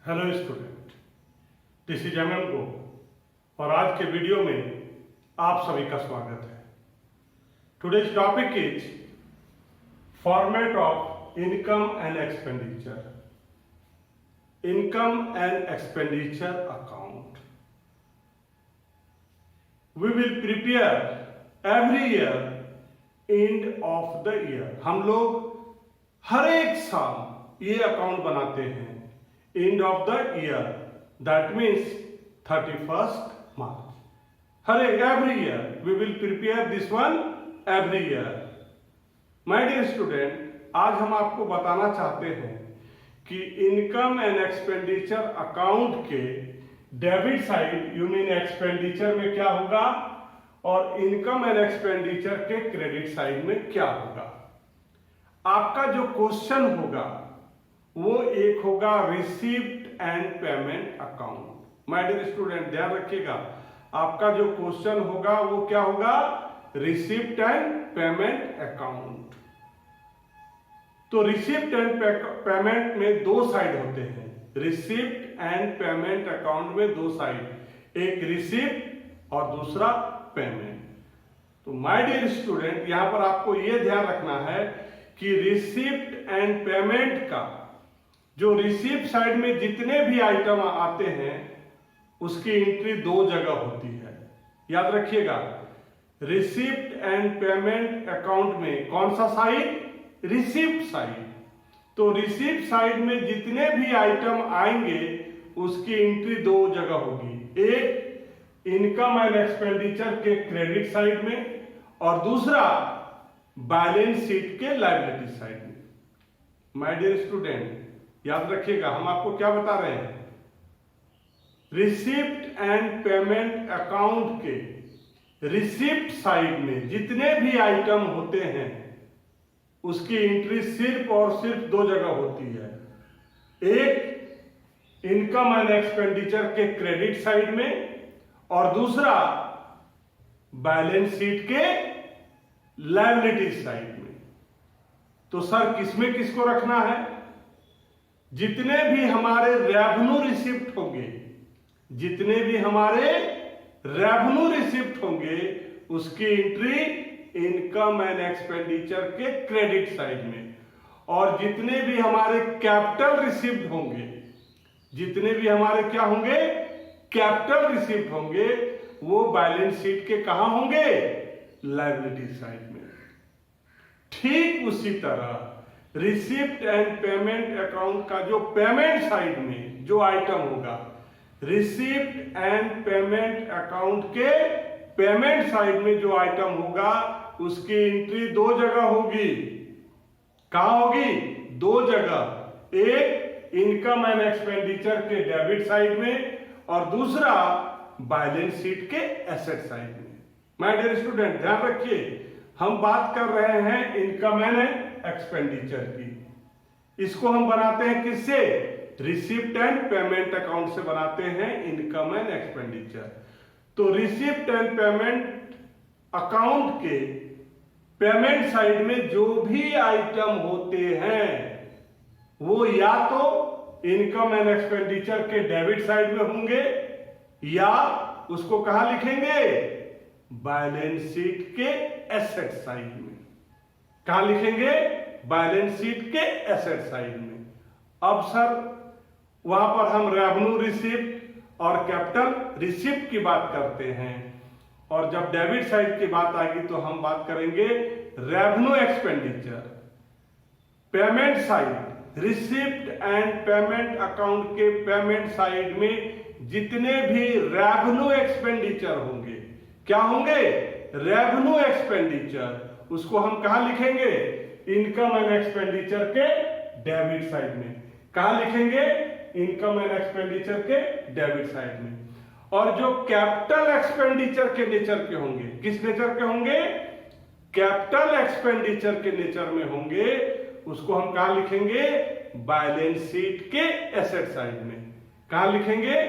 Hello student, this is M गो और आज के वीडियो में आप सभी का स्वागत है। Today's topic is format of income and expenditure. Income and expenditure account we will prepare every year end of the year. हम लोग हर एक साल ये अकाउंट बनाते हैं end of the year, that means 31st March. Every year we will prepare this one every year. My dear student, आज हम आपको बताना चाहते हैं कि इनकम एंड एक्सपेंडिचर अकाउंट के debit side you mean expenditure में क्या होगा और इनकम एंड एक्सपेंडिचर के क्रेडिट साइड में क्या होगा। आपका जो क्वेश्चन होगा वो एक होगा receipt and payment account. My dear student, ध्यान रखिएगा, आपका जो क्वेश्चन होगा वो क्या होगा, रिसीप्ट एंड पेमेंट अकाउंट। तो रिसीप्ट एंड पेमेंट में दो साइड होते हैं। रिसीप्ट एंड पेमेंट अकाउंट में दो साइड, एक रिसीप्ट और दूसरा पेमेंट। तो माय डियर स्टूडेंट, यहां पर आपको यह ध्यान रखना है कि रिसीप्ट एंड पेमेंट का जो रिसीप्ट साइड में जितने भी आइटम आते हैं उसकी एंट्री दो जगह होती है। याद रखिएगा, रिसीप्ट एंड पेमेंट अकाउंट में कौन सा साइड, रिसीप्ट साइड। तो रिसीप्ट साइड में जितने भी आइटम आएंगे उसकी एंट्री दो जगह होगी, एक इनकम एंड एक्सपेंडिचर के क्रेडिट साइड में और दूसरा बैलेंस शीट के लायबिलिटी साइड में। माय डियर स्टूडेंट, याद रखिएगा, हम आपको क्या बता रहे हैं, रिसीप्ट एंड पेमेंट अकाउंट के रिसीप्ट साइड में जितने भी आइटम होते हैं उसकी एंट्री सिर्फ और सिर्फ दो जगह होती है, एक इनकम एंड एक्सपेंडिचर के क्रेडिट साइड में और दूसरा बैलेंस शीट के लायबिलिटी साइड में। तो सर किसमें किसको रखना है, जितने भी हमारे रेवेन्यू रिसिप्ट होंगे, जितने भी हमारे रेवेन्यू रिसिप्ट होंगे उसकी एंट्री इनकम एंड एक्सपेंडिचर के क्रेडिट साइड में, और जितने भी हमारे कैपिटल रिसिप्ट होंगे, जितने भी हमारे क्या होंगे, कैपिटल रिसिप्ट होंगे, वो बैलेंस शीट के कहां होंगे, लायबिलिटी साइड में। ठीक उसी तरह रिसीप्ट एंड पेमेंट अकाउंट का जो पेमेंट साइड में जो आइटम होगा, रिसीप्ट एंड पेमेंट अकाउंट के पेमेंट साइड में जो आइटम होगा उसकी एंट्री दो जगह होगी। कहां होगी, दो जगह, एक इनकम एंड एक्सपेंडिचर के डेबिट साइड में और दूसरा बैलेंस शीट के एसेट साइड में। माय डियर स्टूडेंट, ध्यान रखिए, हम बात कर रहे हैं इनकम एंड एक्सपेंडिचर की। इसको हम बनाते हैं किससे, रिसीप्ट एंड पेमेंट अकाउंट से बनाते हैं इनकम एंड एक्सपेंडिचर। तो रिसीप्ट एंड पेमेंट अकाउंट के पेमेंट साइड में जो भी आइटम होते हैं वो या तो इनकम एंड एक्सपेंडिचर के डेबिट साइड में होंगे या उसको कहां लिखेंगे, बैलेंस शीट के एसेट साइड में। कहां लिखेंगे, बैलेंस शीट के एसेट साइड में। अब सर वहां पर हम रेवेन्यू रिसिप्ट और कैपिटल रिसिप्ट की बात करते हैं, और जब डेबिट साइड की बात आएगी तो हम बात करेंगे revenue expenditure. Payment side, receipt and payment account के पेमेंट साइड में जितने भी रेवेन्यू एक्सपेंडिचर होंगे, क्या होंगे, रेवेन्यू एक्सपेंडिचर, उसको हम कहां लिखेंगे, इनकम एंड एक्सपेंडिचर के डेबिट साइड में। कहां लिखेंगे, इनकम एंड एक्सपेंडिचर के डेबिट साइड में। और जो कैपिटल एक्सपेंडिचर के नेचर के होंगे, किस नेचर के होंगे, कैपिटल एक्सपेंडिचर के नेचर में होंगे, उसको हम कहां लिखेंगे, बैलेंस शीट के एसेट साइड में। कहां लिखेंगे,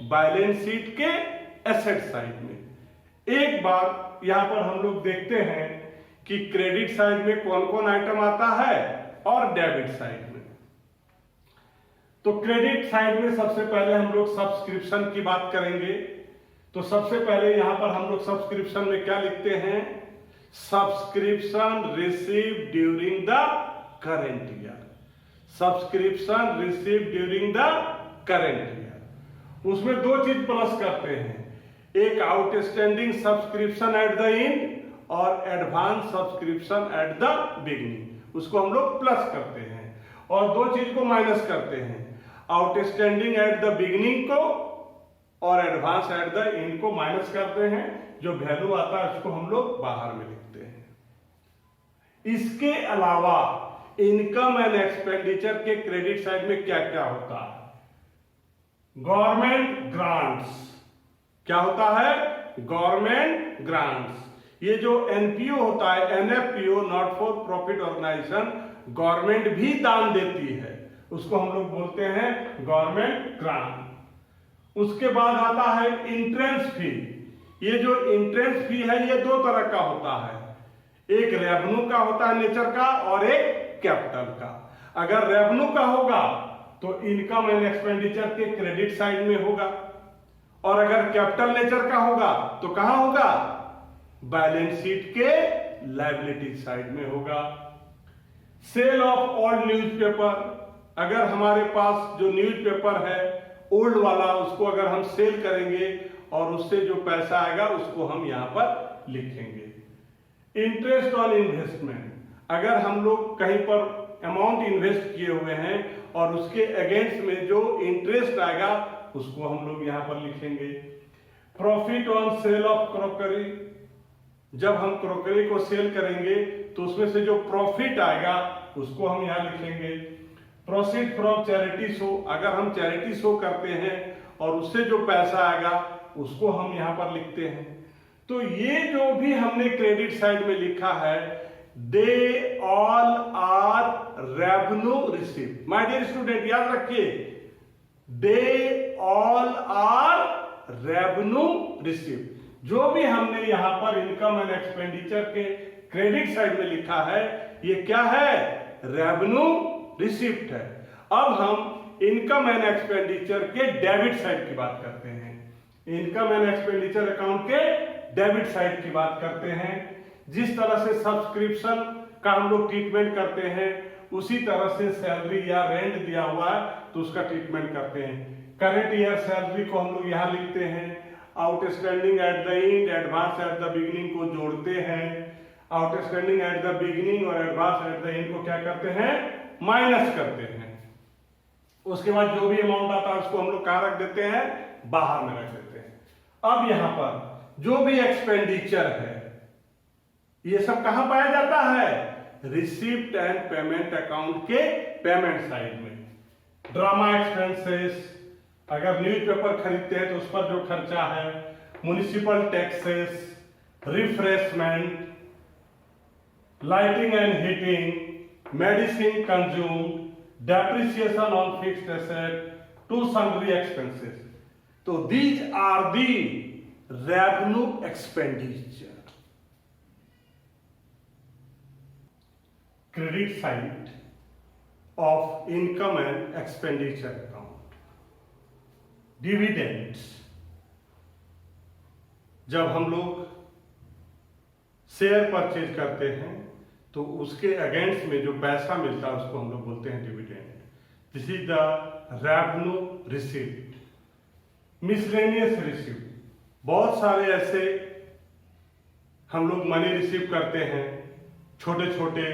बैलेंस शीट के एसेट साइड में। एक बात यहां पर हम लोग देखते हैं कि क्रेडिट साइड में कौन कौन आइटम आता है और डेबिट साइड में। तो क्रेडिट साइड में सबसे पहले हम लोग सब्सक्रिप्शन की बात करेंगे। तो सबसे पहले यहां पर हम लोग सब्सक्रिप्शन में क्या लिखते हैं, subscription receive during the current year, subscription receive during the current year. उसमें दो चीज प्लस करते हैं, एक outstanding subscription at the end और advance subscription at the beginning, उसको हम लोग प्लस करते हैं और दो चीज को माइनस करते हैं, आउटस्टैंडिंग एट द बिगिनिंग को और एडवांस एट द एंड को माइनस करते हैं, जो वैल्यू आता है उसको हम लोग बाहर में लिखते हैं। इसके अलावा इनकम एंड एक्सपेंडिचर के क्रेडिट साइड में क्या क्या होता है, गवर्नमेंट ग्रांट्स, क्या होता है, गवर्नमेंट ग्रांट्स। ये जो एनपीओ होता है, NFPO, not for profit organisation, government भी दान देती है, उसको हम लोग बोलते हैं गवर्नमेंट ग्रांट। उसके बाद आता है इंट्रेंस फी। ये जो इंट्रेंस फी है ये दो तरह का होता है, एक रेवेन्यू का होता है नेचर का और एक कैपिटल का। अगर रेवेन्यू का होगा तो इनकम एंड एक्सपेंडिचर के क्रेडिट साइड में होगा, और अगर कैपिटल नेचर का होगा तो कहां होगा, बैलेंस शीट के लायबिलिटी साइड में होगा। सेल ऑफ ओल्ड न्यूज़पेपर, अगर हमारे पास जो न्यूज़पेपर है ओल्ड वाला, उसको अगर हम सेल करेंगे और उससे जो पैसा आएगा उसको हम यहां पर लिखेंगे। इंटरेस्ट ऑन इन्वेस्टमेंट, अगर हम लोग कहीं पर अमाउंट इन्वेस्ट किए हुए हैं और उसके अगेंस्ट में जो इंटरेस्ट आएगा उसको हम लोग यहां पर लिखेंगे। Profit on sale of crockery, जब हम क्रॉकरी को सेल करेंगे तो उसमें से जो प्रॉफिट आएगा उसको हम यहां लिखेंगे। प्रोसीड फ्रॉम चैरिटी शो, अगर हम चैरिटी शो करते हैं और उससे जो पैसा आएगा उसको हम यहां पर लिखते हैं। तो ये जो भी हमने क्रेडिट साइड में लिखा है, they all are revenue receive. My dear student याद रखिए, they all are revenue receive. जो भी हमने यहां पर इनकम एंड एक्सपेंडिचर के क्रेडिट साइड में लिखा है ये क्या है, रेवेन्यू रिसिप्ट है। अब हम इनकम एंड एक्सपेंडिचर के डेबिट साइड की बात करते हैं, इनकम एंड एक्सपेंडिचर अकाउंट के डेबिट साइड की बात करते हैं। जिस तरह से सब्सक्रिप्शन का हम लोग ट्रीटमेंट करते हैं उसी तरह से सैलरी या रेंट दिया हुआ है तो उसका ट्रीटमेंट करते हैं। करंट ईयर सैलरी को हम लोग यहां लिखते हैं, outstanding at the and, advance at the beginning को जोड़ते हैं, आउटस्टैंडिंग एट द बिगिनिंग और एडवांस एट द एंड को क्या करते हैं, माइनस करते हैं। उसके बाद जो भी अमाउंट आता है उसको हम लोग कहां रख देते हैं, बाहर में रख देते हैं। अब यहां पर जो भी एक्सपेंडिचर है ये सब कहां पाया जाता है, रिसीप्ट एंड पेमेंट अकाउंट के पेमेंट साइड में। ड्रामा एक्सपेंसेस, अगर न्यूज़पेपर खरीदते हैं तो उस पर जो खर्चा है, municipal taxes, refreshment, lighting and heating, medicine consumed, depreciation on fixed asset, to sundry expenses. So these are the revenue expenditure. Credit side of income and expenditure account. Dividends, जब हम लोग शेयर परचेज करते हैं तो उसके against में जो पैसा मिलता है उसको हम लोग बोलते हैं dividend. This is the revenue received. Miscellaneous received, बहुत सारे ऐसे हम लोग मनी रिसीव करते हैं छोटे छोटे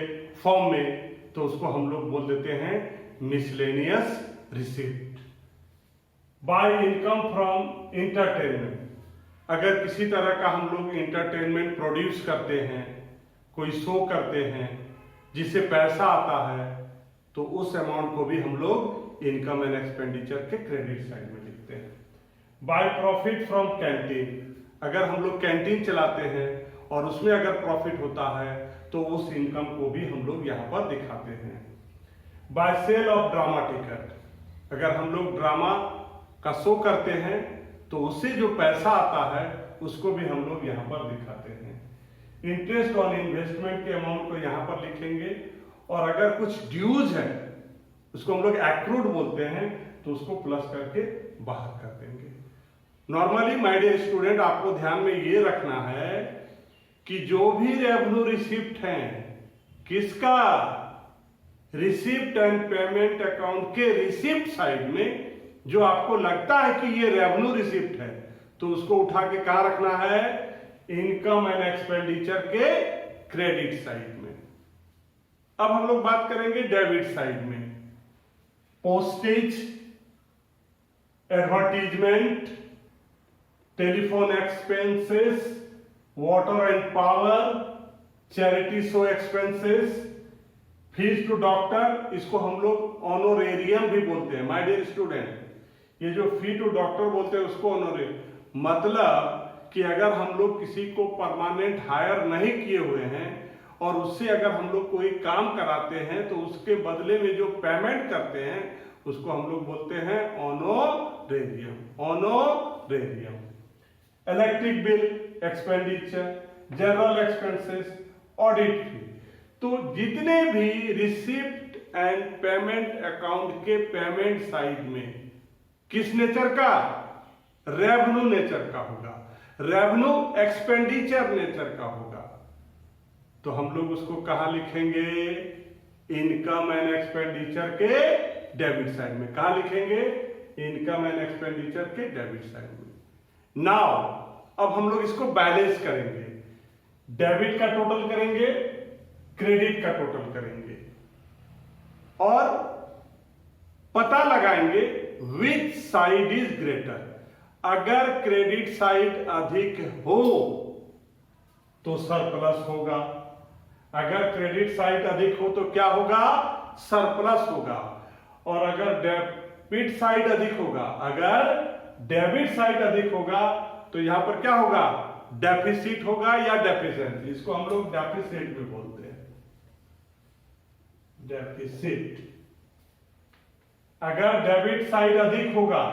फॉर्म में, तो उसको हम लोग बोल देते हैं miscellaneous received. By income from entertainment, अगर किसी तरह का हम लोग इंटरटेनमेंट प्रोड्यूस करते हैं, कोई शो करते हैं जिससे पैसा आता है, तो उस अमाउंट को भी हम लोग इनकम एंड एक्सपेंडिचर के क्रेडिट साइड में लिखते हैं। बाय प्रॉफिट फ्रॉम कैंटीन, अगर हम लोग कैंटीन चलाते हैं और उसमें अगर प्रॉफिट होता है तो उस इनकम को भी हम लोग यहाँ पर दिखाते हैं। By sale of drama ticket, अगर हम लोग ड्रामा का शो करते हैं तो उससे जो पैसा आता है उसको भी हम लोग यहाँ पर दिखाते हैं। इंटरेस्ट ऑन इन्वेस्टमेंट के अमाउंट को यहाँ पर लिखेंगे, और अगर कुछ ड्यूज है उसको हम लोग एक्रूड बोलते हैं, तो उसको प्लस करके बाहर कर देंगे। नॉर्मली माय डियर स्टूडेंट, आपको ध्यान में ये रखना है कि जो भी रेवेन्यू रिसिप्ट है, किसका, रिसिप्ट एंड पेमेंट अकाउंट के रिसिप्ट साइड में जो आपको लगता है कि ये रेवेन्यू रिसिप्ट है, तो उसको उठा के कहां रखना है, इनकम एंड एक्सपेंडिचर के क्रेडिट साइड में। अब हम लोग बात करेंगे डेबिट साइड में। Postage, advertisement, telephone expenses, water and power, charity show expenses, fees to doctor, इसको हम लोग ऑनोरेरियम भी बोलते हैं माय डियर स्टूडेंट। ये जो फी टू डॉक्टर बोलते हैं उसको ऑनोरेरियम, मतलब कि अगर हम लोग किसी को परमानेंट हायर नहीं किए हुए हैं और उससे अगर हम लोग कोई काम कराते हैं तो उसके बदले में जो पेमेंट करते हैं उसको हम लोग बोलते हैं honorarium, honorarium. Electric bill expenditure, general expenses, audit fee, तो जितने भी रिसिप्ट एंड पेमेंट अकाउंट के पेमेंट साइड में किस नेचर का, रेवेन्यू नेचर का होगा, रेवेन्यू एक्सपेंडिचर नेचर का होगा, तो हम लोग उसको कहां लिखेंगे, इनकम एंड एक्सपेंडिचर के डेबिट साइड में। कहां लिखेंगे, इनकम एंड एक्सपेंडिचर के डेबिट साइड में। नाउ अब हम लोग इसको बैलेंस करेंगे, डेबिट का टोटल करेंगे, क्रेडिट का टोटल करेंगे और पता लगाएंगे विच साइड इज ग्रेटर। अगर क्रेडिट साइड अधिक हो तो सरप्लस होगा, अगर क्रेडिट साइड अधिक हो तो क्या होगा, सरप्लस होगा, और अगर डेबिट साइड अधिक होगा, अगर डेबिट साइड अधिक होगा तो यहां पर क्या होगा, डेफिसिट होगा या डेफिशिएंसी, इसको हम लोग डेफिसिट भी बोलते हैं, डेफिसिट। अगर डेबिट साइड अधिक होगा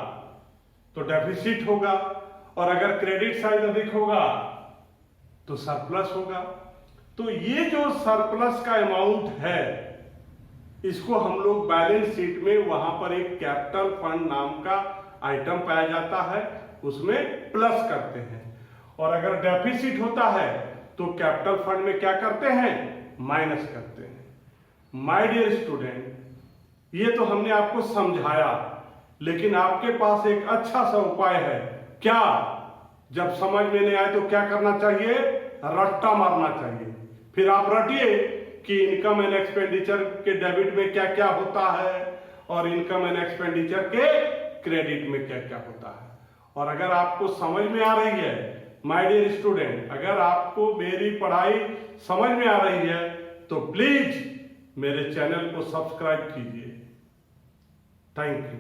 तो डेफिसिट होगा, और अगर क्रेडिट साइड अधिक होगा तो सरप्लस होगा। तो ये जो सरप्लस का अमाउंट है इसको हम लोग बैलेंस शीट में, वहां पर एक कैपिटल फंड नाम का आइटम पाया जाता है, उसमें प्लस करते हैं, और अगर डेफिसिट होता है तो कैपिटल फंड में क्या करते हैं, माइनस करते हैं। माय डियर स्टूडेंट, ये तो हमने आपको समझाया, लेकिन आपके पास एक अच्छा सा उपाय है। क्या, जब समझ में नहीं आए तो क्या करना चाहिए, रट्टा मारना चाहिए। फिर आप रटिए कि इनकम एंड एक्सपेंडिचर के डेबिट में क्या क्या होता है और इनकम एंड एक्सपेंडिचर के क्रेडिट में क्या क्या होता है। और अगर आपको समझ में आ रही है माय डियर स्टूडेंट, अगर आपको मेरी पढ़ाई समझ में आ रही है तो प्लीज मेरे चैनल को सब्सक्राइब कीजिए। Thank you.